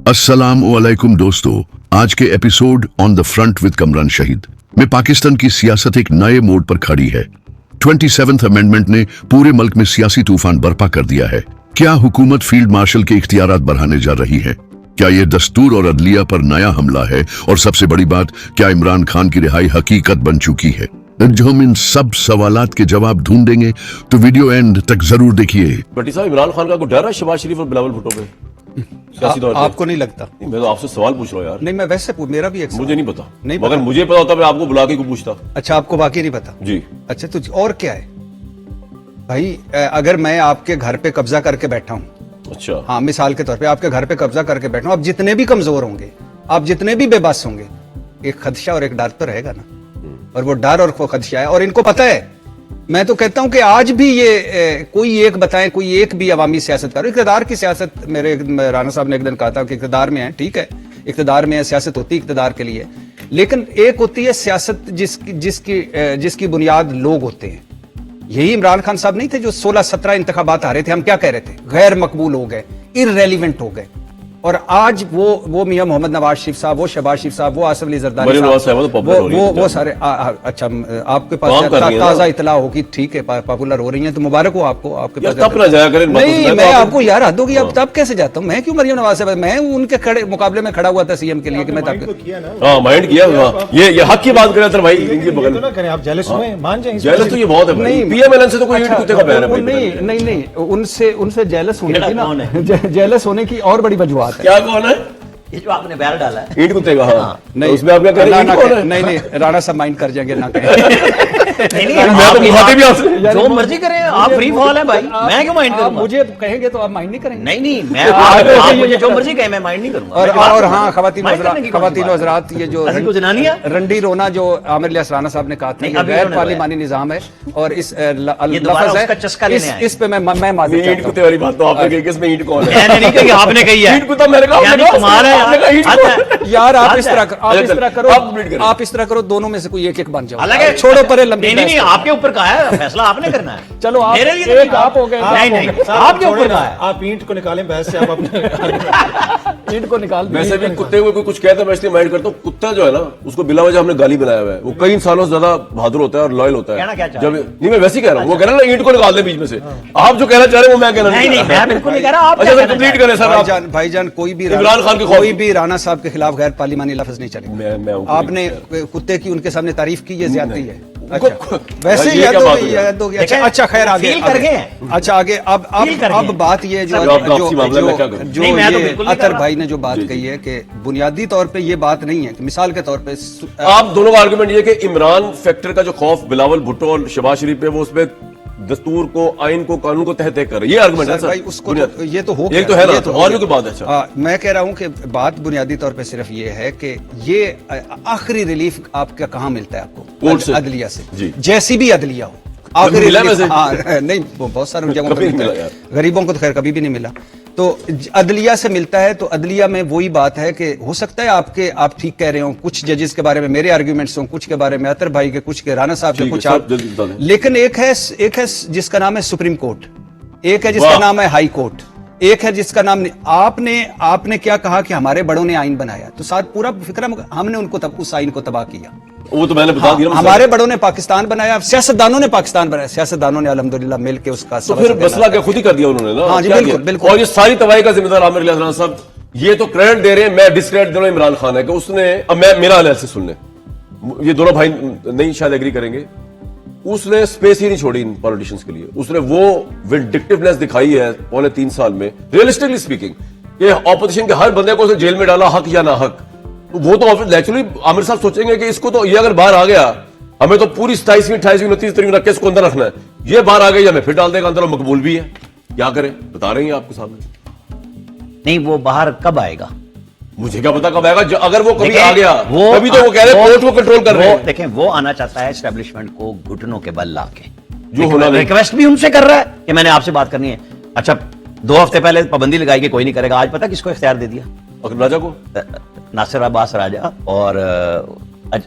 अस्सलाम वालेकुम दोस्तों, आज के episode on the front with Kamran शहीद में पाकिस्तान की सियासत एक नए मोड़ पर खड़ी है। 27th अमेंडमेंट ने पूरे मुल्क में सियासी तूफान बर्पा कर दिया है। क्या हुकूमत फील्ड मार्शल के इख्तियारात बढ़ाने जा रही है? क्या ये दस्तूर और अदलिया पर नया हमला है? और सबसे बड़ी बात, क्या इमरान खान की रिहाई हकीकत बन चुकी है? जो हम इन सब सवालात के जवाब ढूंढेंगे तो वीडियो एंड तक जरूर देखिए। भट्टी साहब, इमरान खान का कोई डर है शहबाज शरीफ और बिलावल भुट्टो पे? आपको नहीं लगता? नहीं, मैं तो आपसे सवाल पूछ रहा हूँ यार। नहीं, मैं वैसे मेरा भी एक मुझे नहीं पता। नहीं अगर मुझे पता होता मैं आपको बुला के क्यों पूछता। अच्छा, आपको बाकी नहीं पता जी। अच्छा, तो और क्या है भाई? अगर मैं आपके घर पे कब्जा करके बैठा हूँ, अच्छा, हाँ, मिसाल के तौर पे आपके घर पे कब्जा करके बैठा हूँ, आप जितने भी कमजोर होंगे, आप जितने भी बेबस होंगे, एक खदशा और एक डर तो रहेगा ना। और वो डर और वो खदशा है, और इनको पता है। मैं तो कहता हूं कि आज भी ये कोई एक बताएं, कोई एक भी अवामी सियासतकार, इक़्तिदार की सियासत, मेरे राना साहब ने एक दिन कहा था कि इक़्तिदार में है, ठीक है, इक़्तिदार में है, सियासत होती है इक़्तिदार के लिए, लेकिन एक होती है सियासत जिसकी बुनियाद लोग होते हैं। यही इमरान खान साहब नहीं थे जो 16-17 इंतखाबात हारे थे? हम क्या कह रहे थे? गैर मकबूल हो गए, इररेलीवेंट हो गए। और आज वो मियां मोहम्मद नवाज शरीफ साहब, वो शहबाज शरीफ साहब, वो आसिफ अली जरदारी साहब, वो सारे अच्छा, आपके पास ताजा इतला होगी, ठीक है, पॉपुलर हो रही हैं, तो मुबारक हो आपको। आपके पास नहीं, मैं आपको यार हद होगी, अब तब कैसे जाता हूँ मैं? क्यों मरियम नवाज साहब? मैं उनके मुकाबले में खड़ा हुआ था सीएम के लिए कि मैं माइंड किया। ये हक की बात करें भाई, इनकी बगल में आप जेलस हुए, मान जाएं। जेलस तो ये बहुत है भाई, पीएमएलएन से तो कोई ईंट कुत्ते का पैर है। नहीं, उनसे जेलस होने की ना, जेलस होने की और बड़ी वजूहत। क्या कौन है ये जो आपने बैर डाला है? ईंट कुत्ते का? हाँ। नहीं, उसमें आप क्या कह रहे हैं? नहीं, राणा साहब माइंड कर जाएंगे ना कहें। जो मर्जी करें, आप फ्री फॉल है भाई, मैं क्यों माइंड करूंगा? मुझे कहेंगे तो आप माइंड नहीं करेंगे? नहीं, मैं आप मुझे जो मर्जी कहे, मैं माइंड नहीं करूंगा। और हाँ, खवातीन हज़रात, ये जो रंडी रोना जो आमिर इलियास राणा साहब ने कहा था, गैर पार्लिमानी निजाम है, और इस लफ्ज़ है, इस पे मैं माफी चाहता हूं। ईंट कुत्ते वाली बात तो आपने कही, किसमें ईंट कौन है? मैंने नहीं कही, आपने कही है। ईंट कुत्ता मेरे का कमाल है यार। आप इस तरह करो, दोनों में से कोई एक बन जाओ। अलग है, छोड़ो परे लंबी। नहीं, आपके ऊपर कहा है, फैसला आपने करना है। चलो, आप मेरे लिए एक आप हो गए। नहीं, आपके ऊपर कहा है। आप ईंट को निकालें बहस से, आप अपने ईंट को निकाल। वैसे भी कुत्ते को कोई कुछ कहता है मैं इसलिए माइंड करता हूँ। कुत्ता जो है ना, उसको बिला वजह हमने गाली बनाया हुआ है। वो कई सालों से ज्यादा बहादुर होता है और लॉयल होता है। जब नहीं, मैं वैसे ही कह रहा हूँ, वो कह रहा है ना ईंट को निकाल दे बीच में से। आप जो कहना चाह रहे हैं वो मैं कहना नहीं, मैं बिल्कुल नहीं कह रहा। आप अच्छा, कंप्लीट करें सर। भाईजान, कोई भी इमरान खान के कोई भी राणा साहब के खिलाफ गैर पार्लिमानी लफ्ज नहीं चलेगा। आपने कुत्ते की उनके सामने तारीफ की, ये ज्यादती है। वैसे याद हो गई। अच्छा, खैर आगे। अच्छा, आगे अब बात ये जो अतर भाई ने जो बात कही है कि बुनियादी तौर पे ये बात नहीं है कि मिसाल के तौर पे आप दोनों का आर्गुमेंट ये कि इमरान फैक्टर का जो खौफ बिलावल भुट्टो और शहबाज शरीफ पे, वो उसपे दस्तूर को, आइन को, कानून को तह कर, ये आर्गुमेंट है सर भाई। उसको ये तो हो, एक तो है ना, तो और भी कोई बात है? मैं कह रहा हूं कि बात बुनियादी तौर पे सिर्फ ये है कि ये आखिरी रिलीफ आपका कहां मिलता है? आपको अदलिया से, जैसी भी अदलिया हो। आखिरी नहीं, बहुत सारे जगहों पे मिला, गरीबों को तो खैर कभी भी नहीं मिला। तो अदलिया से मिलता है, तो अदलिया में वही बात है कि हो सकता है आप ठीक कह रहे हो, कुछ जजेस के बारे में मेरे आर्ग्यूमेंट्स हों, कुछ के बारे में अतर भाई के, कुछ के राणा साहब के, कुछ आप, लेकिन एक है जिसका नाम है सुप्रीम कोर्ट, एक है जिसका नाम है हाई कोर्ट, एक है जिसका नाम आपने क्या कहा कि हमारे बड़ों ने आइन बनाया, तो साथ पूरा फिक्र हमने उनको उस आइन को तबाह किया। वो तो मैंने बता दिया। हमारे बड़ों ने पाकिस्तान बनाया, सियासतदानों ने पाकिस्तान बनाया, सियासतदानों ने अल्हम्दुलिल्लाह मिल के उसका तो फिर मसला क्या खुद ही कर दिया उन्होंने ना? हाँ जी, बिल्कुल। और ये सारी तबाही का जिम्मेदार आमिर इलियास राणा साहब। ये तो क्रेडिट दे रहे हैं, मैं डिस्क्रेडिट दे रहा हूं इमरान खान है कि उसने, अब मैं मेरा एनालिसिस सुन ले, ये दोनों भाई नहीं शायद एग्री करेंगे, उसने स्पेस ही नहीं छोड़ी इन पॉलिटिशियंस के लिए। उसने वो विंडिक्टिवनेस दिखाई है पौने 3 साल में, रियलिस्टिकली स्पीकिंग, ये ऑपोजिशन के हर बंदे को उसने जेल में डाला, हक या ना हक। वो तो नेचुरली आमिर साहब सोचेंगे कि इसको तो, ये अगर बाहर आ गया, हमें तो पूरी 27वीं 28वीं 29 तारीख रख के इसको अंदर रखना है, ये बाहर आ गई हमें फिर डाल देगा अंदर, मकबूल भी है, क्या करें? बता रहे हैं आपके सामने। नहीं, वो बाहर कब आएगा मुझे क्या पता कब आएगा। अगर वो कभी आ गया, कभी तो वो कह रहे हैं कोर्ट को कंट्रोल कर रहे हैं। देखें, वो आना चाहता है एस्टेब्लिशमेंट को घुटनों के बल ला के, जो होना नहीं। रिक्वेस्ट भी उनसे कर रहा है कि मैंने आपसे बात करनी है। अच्छा, 2 हफ्ते पहले पाबंदी लगाई कि कोई नहीं करेगा, आज पता किसको इख्तियार दे दिया? राजा को, नासिर अब्बास राजा और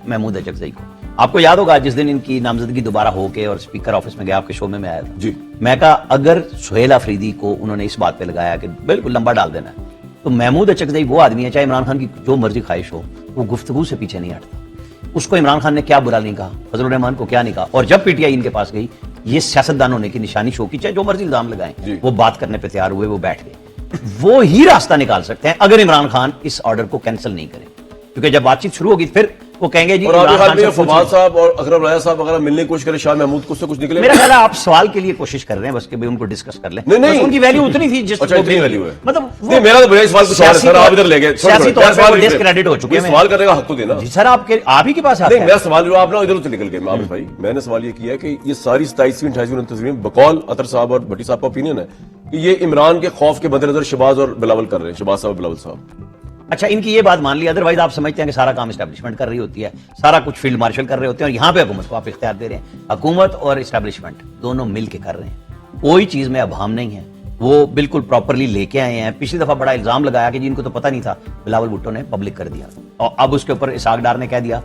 महमूद अजगज़ई को। आपको याद होगा जिस दिन इनकी नामजदगी दोबारा होके और स्पीकर ऑफिस में गया, आपके शो में आया था जी, मैं कहा अगर सुहेल अफरीदी को उन्होंने इस बात पे लगाया कि बिल्कुल लंबा डाल देना है, तो महमूद अचकज़ई वो आदमी है, चाहे इमरान खान की जो मर्जी ख्वाहिश हो, वो गुफ्तगू से पीछे नहीं हटता। उसको इमरान खान ने क्या बुरा नहीं कहा, फजलुर रहमान को क्या नहीं कहा, और जब पीटीआई इनके पास गई, ये सियासतदान होने की निशानी शो की, चाहे जो मर्जी इल्जाम लगाएं, वो बात करने पे तैयार हुए, वो बैठ गए। वो ही रास्ता निकाल सकते हैं अगर इमरान खान इस ऑर्डर को कैंसिल नहीं करें, क्योंकि जब बातचीत शुरू होगी फिर वो कहेंगे जी और अभी इमरान हाल खान में से पूछ फवाद लो। साहब और अकरम राजा साहब अगर मिलने की कोशिश करें शाह महमूद को, उससे कुछ निकले? मेरा ख्याल है आप सवाल के लिए कोशिश कर रहे हैं बस कि भाई उनको डिस्कस कर लें। नहीं। बस उनकी वैल्यू उतनी थी जिस अच्छा, इतनी वैल्यू है। मतलब नहीं, मेरा तो बजाय सवाल कुछ और है सर, आप इधर ले गए। सियासी तौर पे वो डिस्क्रेडिट हो चुके हैं। सवाल करने का हक तो देना। जी सर, आप ही के पास नहीं, मेरा सवाल जो आप ना इधर उधर निकल गए आबिद भाई। मैंने सवाल ये किया कि ये सारी 27वीं 28वीं तस्वीरें बकौल अतर साहब और भट्टी साहब का ओपिनियन है कि ये इमरान के खौफ के मद्देनजर शहबाज और बिलावल कर रहे हैं, शहबाज साहब और बिलावल साहब। अच्छा, इनकी ये बात मान ली, अदरवाइज आप समझते हैं कि सारा काम एस्टैब्लिशमेंट कर रही होती है, सारा कुछ फील्ड मार्शल कर रहे होते हैं, और यहाँ पे हुकूमत को आप इख्तियार दे रहे हैं। हुकूमत और एस्टैब्लिशमेंट दोनों मिल के कर रहे हैं, कोई चीज में अभाम नहीं है, वो बिल्कुल प्रॉपरली लेके आए हैं। पिछली दफा बड़ा इल्जाम लगाया कि जिनको तो पता नहीं था, बिलावल भुट्टो ने पब्लिक कर दिया, और अब उसके ऊपर इसाक डार ने कह दिया,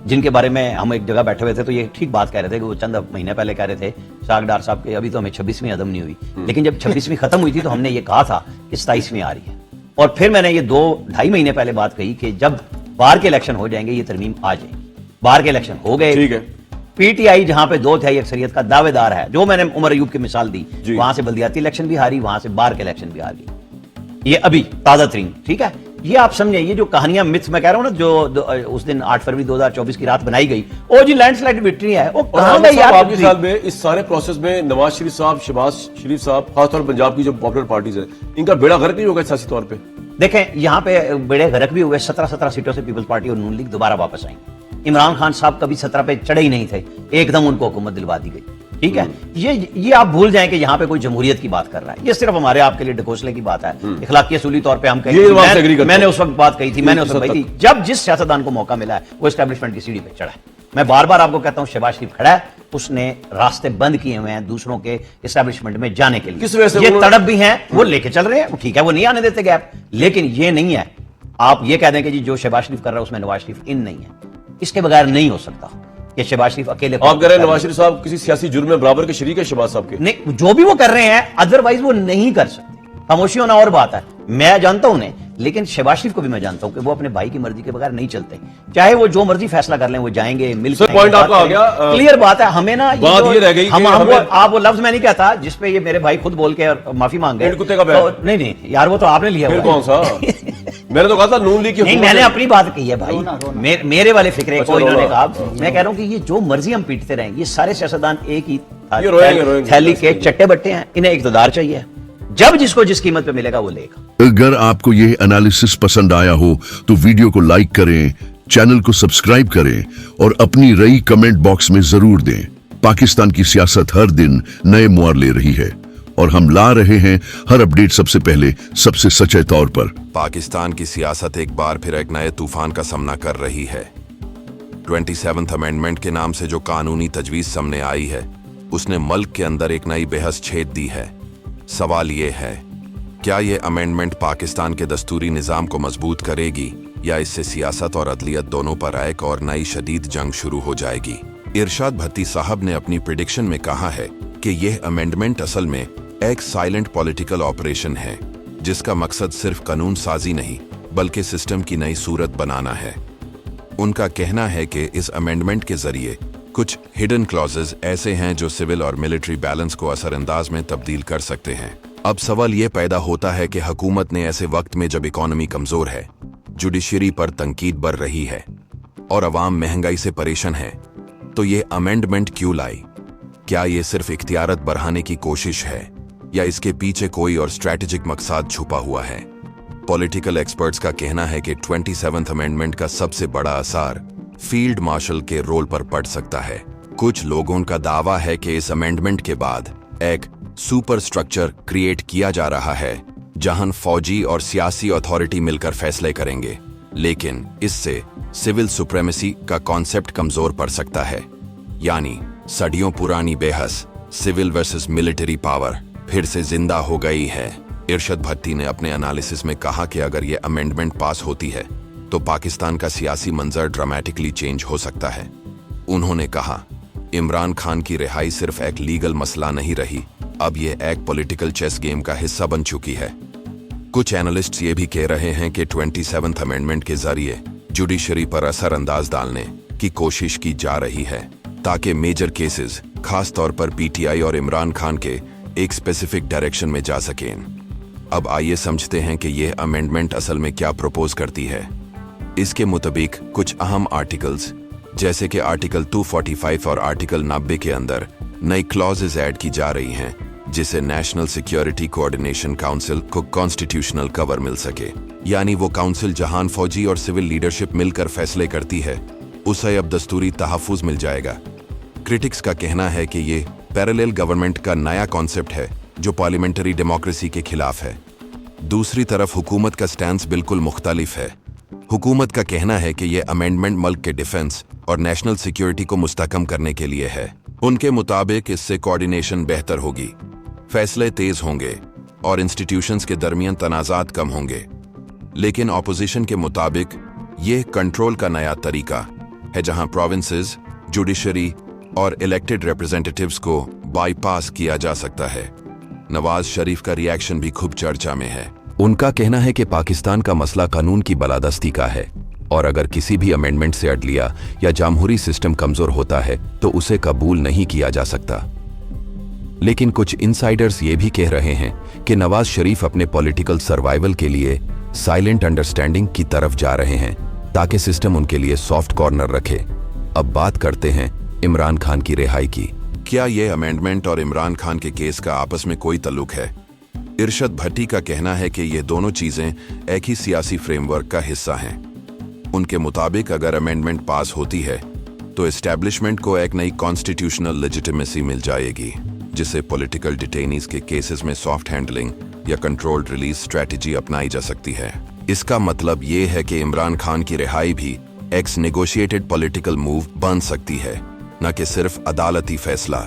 जिनके बारे में हम एक जगह बैठे हुए थे तो ये ठीक बात कह रहे थे कि वो चंद महीने पहले कह रहे थे इसाक डार साहब के अभी तो हमें 26वीं अदम नहीं हुई, लेकिन जब 26वीं खत्म हुई थी तो हमने ये कहा था कि 27वीं आ रही है। और फिर मैंने ये 2-2.5 महीने पहले बात कही कि जब बाहर के इलेक्शन हो जाएंगे ये तरमीम आ जाएगी। बाहर के इलेक्शन हो गए, ठीक है। पीटीआई जहां पे 2/3 अक्सरियत का दावेदार है, जो मैंने उमर अयूब की मिसाल दी, वहां से बल्दियाती इलेक्शन भी हारी, वहां से बाहर के इलेक्शन भी हार गई। ये अभी ताजा तरीन, ठीक है। ये आप समझे, ये जो कहानियां मिथ्स मैं कह रहा हूं ना, जो उस दिन 8 फरवरी 2024 की रात बनाई गई, वो जी लैंडस्लाइड विक्ट्री है, वो कहां गई यार? आपके ख्याल में इस सारे प्रोसेस में नवाज शरीफ साहब, शहबाज शरीफ साहब, खासतौर पर पंजाब की जो पॉपुलर पार्टीज है, इनका बेड़ा गर्क नहीं होगा सियासी तौर पे? देखें, यहाँ पे बेड़े गर्क भी हुए। 17 सीटों से पीपल्स पार्टी और नून लीग दोबारा वापस आई। इमरान खान साहब कभी 17 पे चढ़े ही नहीं थे, एकदम उनको हुकूमत दिलवा दी गई, ठीक है। ये आप भूल जाएं कि यहाँ पे कोई जमहूरियत की बात कर रहा है, ये सिर्फ हमारे आपके लिए ढकोसले की बात है। इखलाकी असूली तौर पे हम कहें, मैंने उस वक्त बात कही थी, मैंने उस वक्त कही थी, जब जिस सियासतदान को मौका मिला है वो एस्टैब्लिशमेंट की सीढ़ी पे चढ़ा है। मैं बार बार आपको कहता हूं, शहबाज शरीफ खड़ा है, उसने रास्ते बंद किए हुए हैं दूसरों के एस्टैब्लिशमेंट में जाने के लिए। किस वजह से ये तड़प भी हैं, वो लेके चल रहे हैं, ठीक है, वो नहीं आने देते गैप, लेकिन ये नहीं है आप ये कह दें कि जी जो शहबाज शरीफ कर रहा है उसमें नवाज शरीफ इन नहीं है। इसके बगैर नहीं हो सकता कि शहबाज शरीफ अकेले। आप कह रहे हैं नवाज शरीफ साहब किसी सियासी जुर्म में बराबर के शरीक है शहबाज साहब के? नहीं, जो भी वो कर रहे हैं अदरवाइज वो नहीं कर सकते। खामोशी होना और बात है, मैं जानता हूं उन्हें, लेकिन शहबाज शरीफ को भी मैं जानता हूं कि वो अपने भाई की मर्जी के बगैर नहीं चलते। चाहे वो जो मर्जी फैसला कर लें, वो जाएंगे मिलकर। सर, पॉइंट आपका आ गया। क्लियर बात है। हमें ना बात ये रह गई कि आप वो लफ्ज मैं नहीं कहता जिसपे ये मेरे भाई खुद बोल के और माफी मांग गए। कुत्ते का बैल। तो नहीं यार, वो तो आपने लिया फिर हुआ है। कौन सा? मैंने तो कहा था नून लीग की नहीं, हुकूमत मैंने है। अपनी बात कही है भाई, मेरे वाले फिक्रे अच्छा, को इन्होंने रोना। कहा। मैं कह रहा हूं कि ये जो मर्जी हम पीटते रहेंगे, ये सारे सियासतदान एक ही ये रोएंगे। थैली के चट्टे बट्टे हैं, इन्हें इक़्तिदार चाहिए, जब जिसको जिस कीमत पे मिलेगा वो लेगा। अगर आपको ये एनालिसिस पसंद आया हो तो वीडियो को लाइक करें, चैनल को सब्सक्राइब करें और अपनी राय कमेंट बॉक्स में जरूर दें। पाकिस्तान की सियासत हर दिन नए मोड़ ले रही है और हम ला रहे हैं हर अपडेट सबसे पहले, सबसे सच्चे तौर पर। पाकिस्तान की सियासत एक बार फिर एक नए तूफान का सामना कर रही है। 27th अमेंडमेंट के नाम से जो कानूनी तजवीज सामने आई है, उसने मुल्क के अंदर एक नई बहस छेद दी है। सवाल ये है, क्या ये अमेंडमेंट पाकिस्तान के दस्तूरी निज़ाम को मजबूत करेगी या इससे सियासत और अदलियत दोनों पर एक और नई शदीद जंग शुरू हो जाएगी? इरशाद भट्टी साहब ने अपनी प्रिडिक्शन में कहा है कि यह अमेंडमेंट असल में एक साइलेंट पॉलिटिकल ऑपरेशन है, जिसका मकसद सिर्फ कानून साजी नहीं बल्कि सिस्टम की नई सूरत बनाना है। उनका कहना है कि इस अमेंडमेंट के जरिए कुछ हिडन क्लॉजेज ऐसे हैं जो सिविल और मिलिट्री बैलेंस को असरअंदाज में तब्दील कर सकते हैं। अब सवाल ये पैदा होता है कि हुकूमत ने ऐसे वक्त में जब इकोनॉमी कमजोर है, जुडिशरी पर तंकीद बढ़ रही है और अवाम महंगाई से परेशान है, तो ये अमेंडमेंट क्यों लाई? क्या ये सिर्फ इख्तियारत बढ़ाने की कोशिश है या इसके पीछे कोई और स्ट्रैटेजिक मकसद छुपा हुआ है? पॉलिटिकल एक्सपर्ट्स का कहना है कि 27th अमेंडमेंट का सबसे बड़ा असर फील्ड मार्शल के रोल पर पड़ सकता है। कुछ लोगों का दावा है कि इस अमेंडमेंट के बाद एक सुपर स्ट्रक्चर क्रिएट किया जा रहा है जहां फौजी और सियासी अथॉरिटी मिलकर फैसले करेंगे, लेकिन इससे सिविल सुप्रीमेसी का कॉन्सेप्ट कमजोर पड़ सकता है। यानी सदियों पुरानी बहस सिविल वर्सेस मिलिट्री पावर फिर से जिंदा हो गई है। इरशाद भट्टी ने अपने एनालिसिस में कहा कि अगर ये अमेंडमेंट पास होती है तो पाकिस्तान का सियासी मंजर ड्रामेटिकली चेंज हो सकता है। उन्होंने कहा, इमरान खान की रिहाई सिर्फ एक लीगल मसला नहीं रही, अब ये एक पॉलिटिकल चेस गेम का हिस्सा बन चुकी है। कुछ एनालिस्ट्स ये भी कह रहे हैं कि 27th अमेंडमेंट के जरिए जुडिशरी पर असरअंदाज डालने की कोशिश की जा रही है ताकि मेजर केसेस, खास तौर पर पीटीआई और इमरान खान के एक स्पेसिफिक डायरेक्शन में जा सकें। अब आइए समझते हैं कि यह अमेंडमेंट असल में क्या प्रपोज करती है। इसके मुताबिक कुछ अहम आर्टिकल्स जैसे कि आर्टिकल 245 और आर्टिकल 90 के अंदर नई क्लॉजेज ऐड की जा रही हैं जिससे नेशनल सिक्योरिटी कोऑर्डिनेशन काउंसिल को कॉन्स्टिट्यूशनल कवर मिल सके। यानी वो काउंसिल जहां फौजी और सिविल लीडरशिप मिलकर फैसले करती है उसे अब दस्तूरी तहफ़्फ़ुज़ मिल जाएगा। क्रिटिक्स का कहना है कि ये पैरेलल गवर्नमेंट का नया कॉन्सेप्ट है जो पार्लियामेंट्री डेमोक्रेसी के खिलाफ है। दूसरी तरफ हुकूमत का स्टैंस बिल्कुल मुख्तलिफ है। हुकूमत का कहना है कि यह अमेंडमेंट मुल्क के डिफेंस और नेशनल सिक्योरिटी को मुस्तहकम करने के लिए है। उनके मुताबिक इससे कोऑर्डिनेशन बेहतर होगी, फैसले तेज होंगे और इंस्टीट्यूशंस के दरमियान तनाज़ात कम होंगे। लेकिन ऑपोजिशन के मुताबिक यह कंट्रोल का नया तरीका है जहां प्रोविंसेस, जुडिशरी और इलेक्टेड रिप्रेजेंटेटिव्स को बाईपास किया जा सकता है। नवाज शरीफ का रिएक्शन भी खूब चर्चा में है। उनका कहना है कि पाकिस्तान का मसला कानून की बालादस्ती का है और अगर किसी भी अमेंडमेंट से अदलिया या जामहूरी सिस्टम कमजोर होता है तो उसे कबूल नहीं किया जा सकता। लेकिन कुछ इनसाइडर्स ये भी कह रहे हैं कि नवाज शरीफ अपने पॉलिटिकल सर्वाइवल के लिए साइलेंट अंडरस्टैंडिंग की तरफ जा रहे हैं ताकि सिस्टम उनके लिए सॉफ्ट कॉर्नर रखे। अब बात करते हैं इमरान खान की रिहाई की। क्या यह अमेंडमेंट और इमरान खान के केस का आपस में कोई ताल्लुक है? इरशद भट्टी का कहना है कि ये दोनों चीजें एक ही सियासी फ्रेमवर्क का हिस्सा हैं। उनके मुताबिक अगर अमेंडमेंट पास होती है तो एस्टैब्लिशमेंट को एक नई कॉन्स्टिट्यूशनल लेजिटिमेसी मिल जाएगी जिससे पॉलिटिकल डिटेनीज के केसेस में सॉफ्ट हैंडलिंग या कंट्रोल्ड रिलीज स्ट्रेटजी अपनाई जा सकती है। इसका मतलब ये है कि इमरान खान की रिहाई भी एक्स नेगोशिएटेड पॉलिटिकल मूव बन सकती है, न कि सिर्फ अदालती फैसला।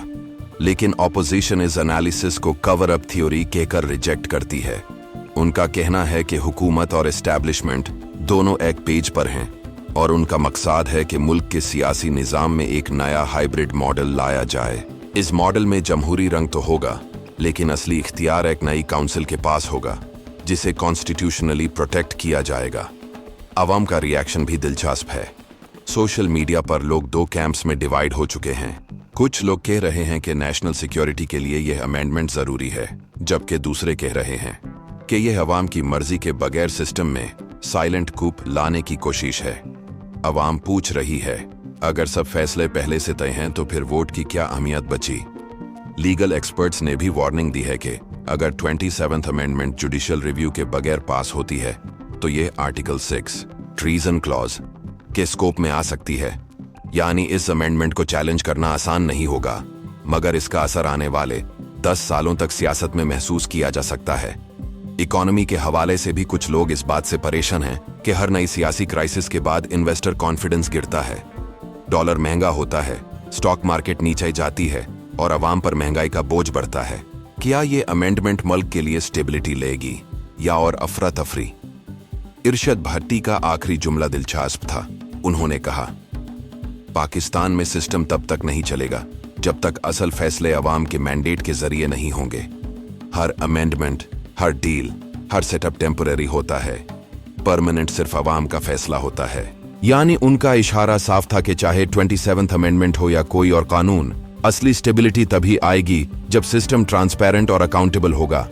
लेकिन ऑपोजिशन इस एनालिसिस को कवर अप थ्योरी कहकर रिजेक्ट करती है। उनका कहना है कि हुकूमत और एस्टैब्लिशमेंट दोनों एक पेज पर हैं और उनका मकसद है कि मुल्क के सियासी निज़ाम में एक नया हाइब्रिड मॉडल लाया जाए। इस मॉडल में जमहूरी रंग तो होगा लेकिन असली इख्तियार एक नई काउंसिल के पास होगा जिसे कॉन्स्टिट्यूशनली प्रोटेक्ट किया जाएगा। आवाम का रिएक्शन भी दिलचस्प है। सोशल मीडिया पर लोग दो कैंप्स में डिवाइड हो चुके हैं। कुछ लोग कह रहे हैं कि नेशनल सिक्योरिटी के लिए यह अमेंडमेंट जरूरी है, जबकि दूसरे कह रहे हैं कि यह अवाम की मर्जी के बगैर सिस्टम में साइलेंट कूप लाने की कोशिश है। अवाम पूछ रही है, अगर सब फैसले पहले से तय हैं तो फिर वोट की क्या अहमियत बची? लीगल एक्सपर्ट्स ने भी वार्निंग दी है कि अगर 27th अमेंडमेंट जुडिशियल रिव्यू के बगैर पास होती है तो ये आर्टिकल 6 ट्रीजन क्लॉज के स्कोप में आ सकती है। यानी इस अमेंडमेंट को चैलेंज करना आसान नहीं होगा, मगर इसका असर आने वाले 10 सालों तक सियासत में महसूस किया जा सकता है। इकोनॉमी के हवाले से भी कुछ लोग इस बात से परेशान हैं कि हर नई सियासी क्राइसिस के बाद इन्वेस्टर कॉन्फिडेंस गिरता है, डॉलर महंगा होता है, स्टॉक मार्केट नीचे जाती है और अवाम पर महंगाई का बोझ बढ़ता है। क्या ये अमेंडमेंट मुल्क के लिए स्टेबिलिटी लेगी या और अफरा तफरी? इरशद भट्टी का आखिरी जुमला दिलचस्प था। उन्होंने कहा, पाकिस्तान में सिस्टम तब तक नहीं चलेगा जब तक असल फैसले अवाम के मैंडेट के जरिए नहीं होंगे। हर अमेंडमेंट, हर डील, हर सेटअप टेम्पररी होता है, परमानेंट सिर्फ अवाम का फैसला होता है। यानी उनका इशारा साफ था कि चाहे 27th अमेंडमेंट हो या कोई और कानून, असली स्टेबिलिटी तभी आएगी जब सिस्टम ट्रांसपेरेंट और अकाउंटेबल होगा।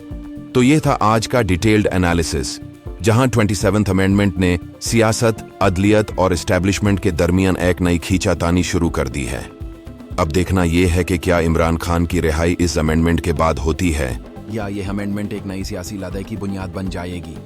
तो यह था आज का डिटेल्ड एनालिसिस, जहां 27th अमेंडमेंट ने सियासत, अदलियत और एस्टैब्लिशमेंट के दरमियान एक नई खींचातानी शुरू कर दी है। अब देखना यह है कि क्या इमरान खान की रिहाई इस अमेंडमेंट के बाद होती है या ये अमेंडमेंट एक नई सियासी लड़ाई की बुनियाद बन जाएगी।